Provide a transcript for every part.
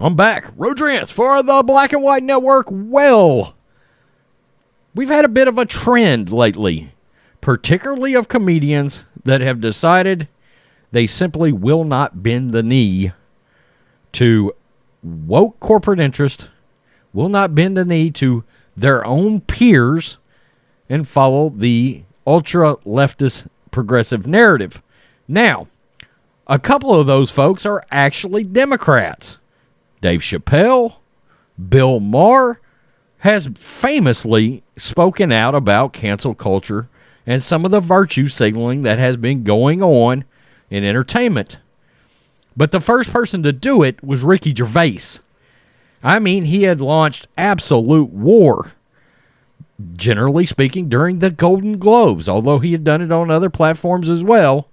I'm back. Rodrance for the Black and White Network. Well, we've had a bit of a trend lately, particularly of comedians that have decided they simply will not bend the knee to woke corporate interest, will not bend the knee to their own peers, and follow the ultra-leftist progressive narrative. Now, a couple of those folks are actually Democrats. Dave Chappelle, Bill Maher has famously spoken out about cancel culture and some of the virtue signaling that has been going on in entertainment. But the first person to do it was Ricky Gervais. I mean, he had launched absolute war, generally speaking, during the Golden Globes, although he had done it on other platforms as well.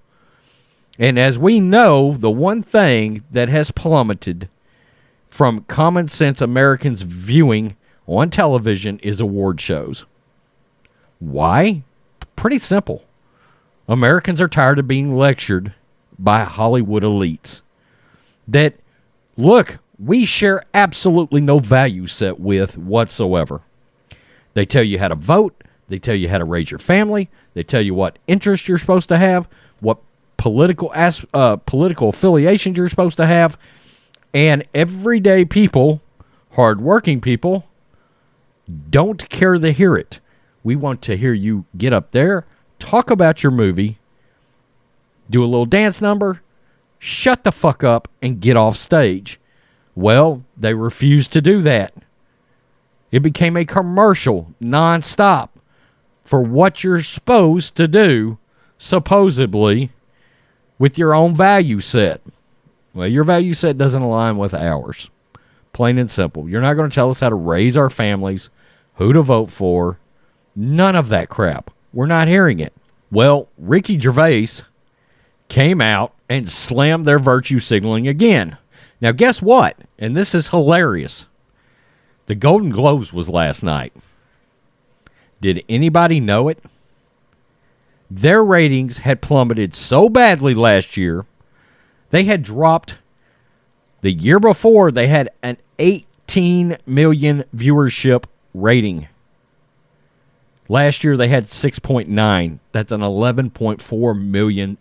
And as we know, the one thing that has plummeted from common sense Americans viewing on television is award shows. Why? Pretty simple. Americans are tired of being lectured by Hollywood elites that, look, we share absolutely no value set with whatsoever. They tell you how to vote. They tell you how to raise your family. They tell you what interests you're supposed to have, what political affiliations you're supposed to have. And everyday people, hardworking people, don't care to hear it. We want to hear you get up there, talk about your movie, do a little dance number, shut the fuck up, and get off stage. Well, they refused to do that. It became a commercial nonstop for what you're supposed to do, supposedly, with your own value set. Well, your value set doesn't align with ours. Plain and simple. You're not going to tell us how to raise our families, who to vote for. None of that crap. We're not hearing it. Well, Ricky Gervais came out and slammed their virtue signaling again. Now, guess what? And this is hilarious. The Golden Globes was last night. Did anybody know it? Their ratings had plummeted so badly last year. They had dropped, the year before, they had an 18 million viewership rating. Last year, they had 6.9. That's an 11.4 million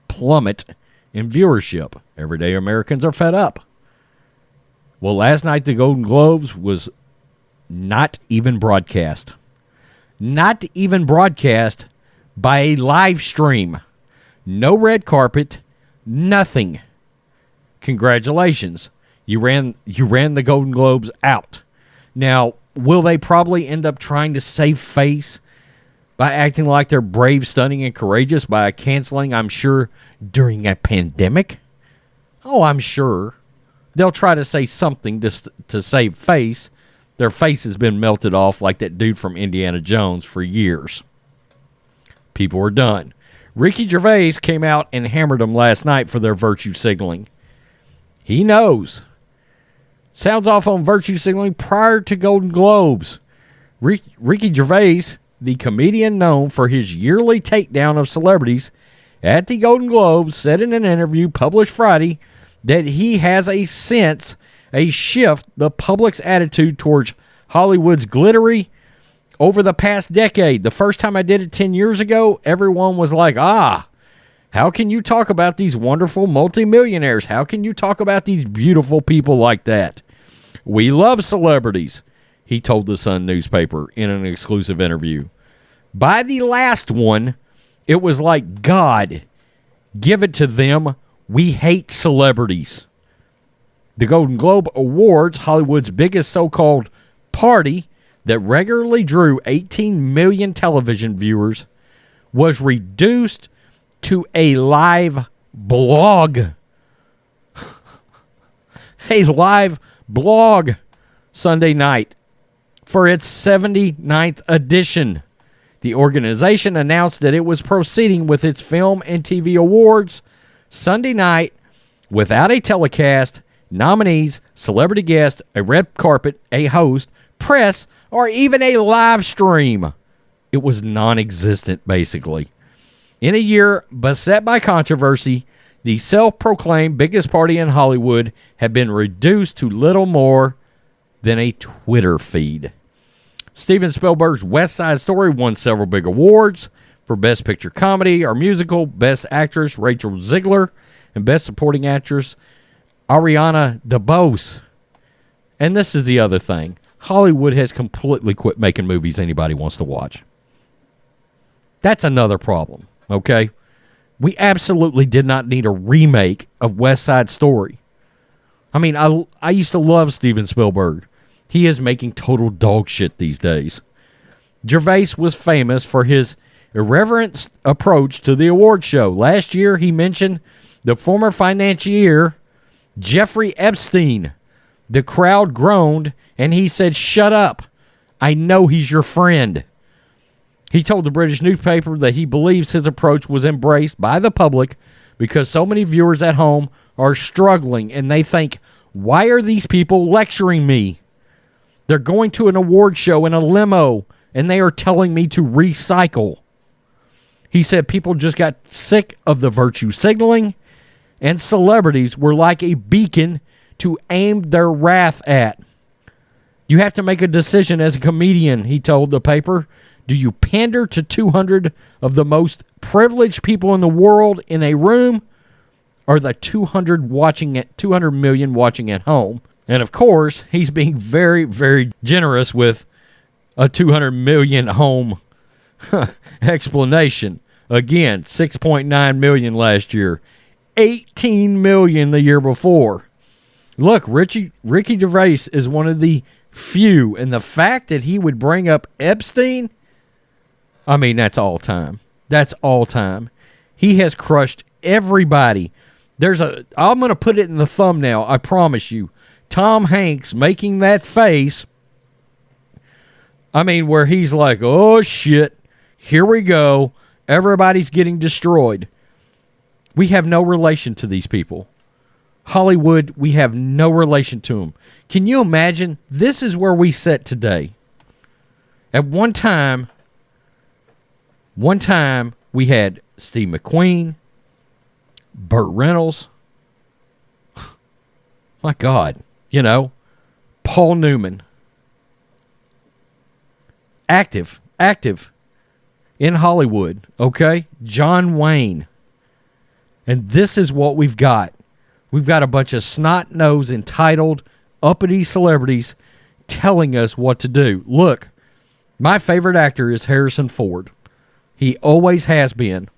plummet in viewership. Everyday Americans are fed up. Well, last night, the Golden Globes was not even broadcast. Not even broadcast by a live stream. No red carpet. Nothing. Congratulations. You ran the Golden Globes out. Now, will they probably end up trying to save face by acting like they're brave, stunning, and courageous by canceling, I'm sure, during a pandemic? Oh, I'm sure. They'll try to say something to save face. Their face has been melted off like that dude from Indiana Jones for years. People are done. Ricky Gervais came out and hammered them last night for their virtue signaling. He knows. Sounds off on virtue signaling prior to Golden Globes. Ricky Gervais, the comedian known for his yearly takedown of celebrities at the Golden Globes, said in an interview published Friday that he has a shift the public's attitude towards Hollywood's glittery over the past decade. The first time I did it 10 years ago, everyone was like, how can you talk about these wonderful multimillionaires? How can you talk about these beautiful people like that? We love celebrities, he told the Sun newspaper in an exclusive interview. By the last one, it was like, God, give it to them. We hate celebrities. The Golden Globe Awards, Hollywood's biggest so-called party that regularly drew 18 million television viewers, was reduced to a live blog. A live blog Sunday night for its 79th edition. The organization announced that it was proceeding with its film and TV awards Sunday night without a telecast, nominees, celebrity guests, a red carpet, a host, press, or even a live stream. It was non-existent, basically. In a year beset by controversy, the self-proclaimed biggest party in Hollywood have been reduced to little more than a Twitter feed. Steven Spielberg's West Side Story won several big awards for Best Picture Comedy or Musical, Best Actress Rachel Zegler, and Best Supporting Actress Ariana DeBose. And this is the other thing. Hollywood has completely quit making movies anybody wants to watch. That's another problem, okay? We absolutely did not need a remake of West Side Story. I mean, I used to love Steven Spielberg. He is making total dog shit these days. Gervais was famous for his irreverent approach to the award show. Last year, he mentioned the former financier, Jeffrey Epstein. The crowd groaned, and he said, "Shut up. I know he's your friend." He told the British newspaper that he believes his approach was embraced by the public because so many viewers at home are struggling, and they think, why are these people lecturing me? They're going to an award show in a limo, and they are telling me to recycle. He said people just got sick of the virtue signaling, and celebrities were like a beacon to aim their wrath at. You have to make a decision as a comedian, he told the paper. Do you pander to 200 of the most privileged people in the world in a room, or the 200 million watching at home? And of course, he's being very, very generous with a 200 million home explanation. Again, 6.9 million last year, 18 million the year before. Look, Ricky Gervais is one of the few, and the fact that he would bring up Epstein, I mean, that's all time. That's all time. He has crushed everybody. I'm going to put it in the thumbnail, I promise you. Tom Hanks making that face, I mean, where he's like, oh shit, here we go. Everybody's getting destroyed. We have no relation to these people. Hollywood, we have no relation to them. Can you imagine? This is where we sit today. At one time, we had Steve McQueen, Burt Reynolds, my God, Paul Newman. Active in Hollywood, okay? John Wayne. And this is what we've got. We've got a bunch of snot-nosed, entitled, uppity celebrities telling us what to do. Look, my favorite actor is Harrison Ford. He always has been.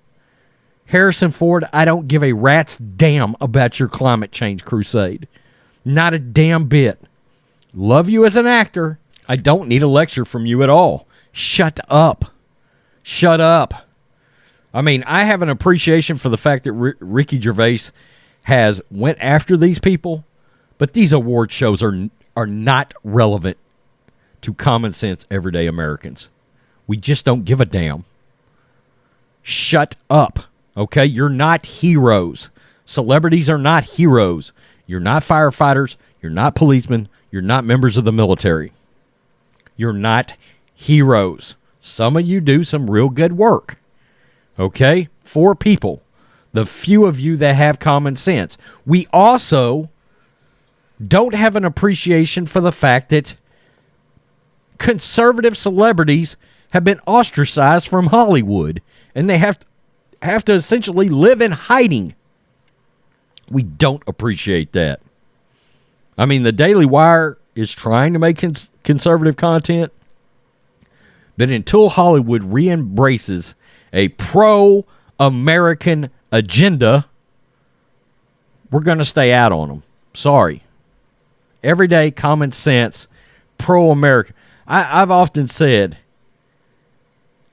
Harrison Ford, I don't give a rat's damn about your climate change crusade. Not a damn bit. Love you as an actor. I don't need a lecture from you at all. Shut up. Shut up. I mean, I have an appreciation for the fact that Ricky Gervais has went after these people, but these award shows are not relevant to common sense everyday Americans. We just don't give a damn. Shut up, okay? You're not heroes. Celebrities are not heroes. You're not firefighters. You're not policemen. You're not members of the military. You're not heroes. Some of you do some real good work, okay? For people. The few of you that have common sense. We also don't have an appreciation for the fact that conservative celebrities have been ostracized from Hollywood, and they have to essentially live in hiding. We don't appreciate that. I mean, the Daily Wire is trying to make conservative content, but until Hollywood re-embraces a pro-American agenda, we're going to stay out on them. Sorry. Everyday common sense, pro-American. I've often said,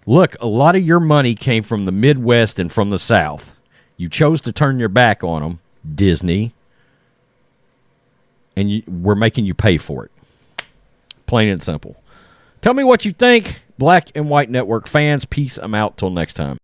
look, a lot of your money came from the Midwest and from the South. You chose to turn your back on them, Disney, and we're making you pay for it. Plain and simple. Tell me what you think, Black and White Network fans. Peace. I'm out till next time.